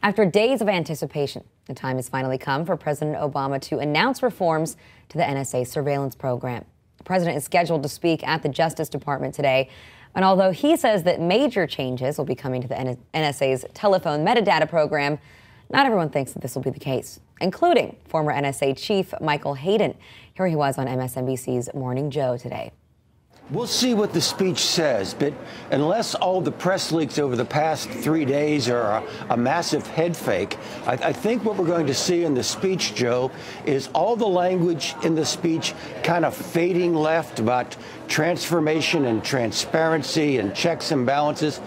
After days of anticipation, the time has finally come for President Obama to announce reforms to the NSA surveillance program. The president is scheduled to speak at the Justice Department today. And although he says that major changes will be coming to the NSA's telephone metadata program, not everyone thinks that this will be the case, including former NSA Chief Michael Hayden. Here he was on MSNBC's Morning Joe today. We'll see what the speech says, but unless all the press leaks over the past 3 days are a massive head fake, I think what we're going to see in the speech, Joe, is all the language in the speech kind of fading left about transformation and transparency and checks and balances.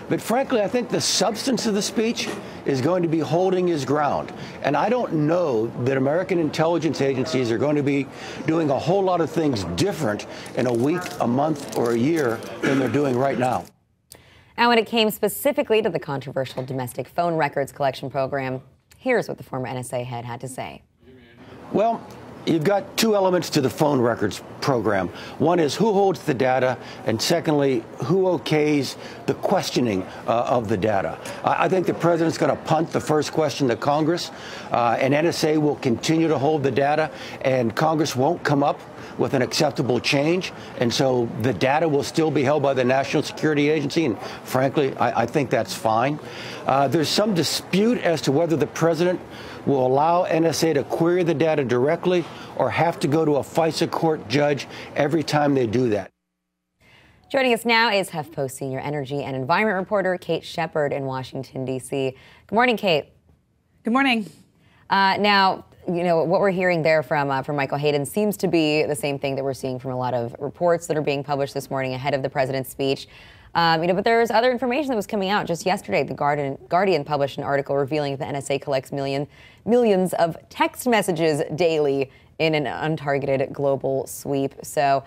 But frankly, I think the substance of the speech is going to be holding his ground. And I don't know that American intelligence agencies are going to be doing a whole lot of things different in a week, a month, or a year than they're doing right now. And when it came specifically to the controversial domestic phone records collection program, here's what the former NSA head had to say. Well, you've got two elements to the phone records program. One is who holds the data, and secondly, who okays the questioning of the data. I think the president's going to punt the first question to Congress, and NSA will continue to hold the data, and Congress won't come up with an acceptable change. And so the data will still be held by the National Security Agency, and frankly, I think that's fine. There's some dispute as to whether the president will allow NSA to query the data directly or have to go to a FISA court judge every time they do that. Joining us now is HuffPost senior energy and environment reporter Kate Shepard in Washington, D.C. Good morning, Kate. Good morning. Now, you know, what we're hearing there from Michael Hayden seems to be the same thing that we're seeing from a lot of reports that are being published this morning ahead of the president's speech. But there's other information that was coming out just yesterday. The Guardian published an article revealing that the NSA collects millions of text messages daily in an untargeted global sweep. So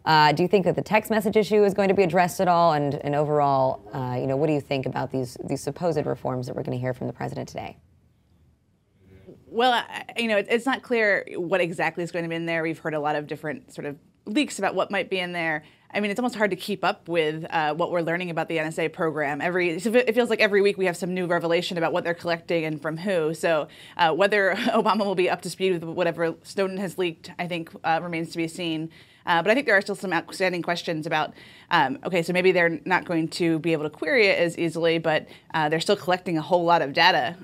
do you think that the text message issue is going to be addressed at all? And overall, what do you think about these supposed reforms that we're going to hear from the president today? Well, it's not clear what exactly is going to be in there. We've heard a lot of different sort of leaks about what might be in there. I mean, it's almost hard to keep up with what we're learning about the NSA program. It feels like every week we have some new revelation about what they're collecting and from who. So whether Obama will be up to speed with whatever Snowden has leaked, I think remains to be seen. But I think there are still some outstanding questions about, okay, so maybe they're not going to be able to query it as easily, but they're still collecting a whole lot of data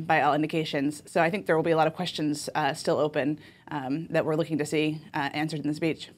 by all indications. So I think there will be a lot of questions still open that we're looking to see answered in the speech.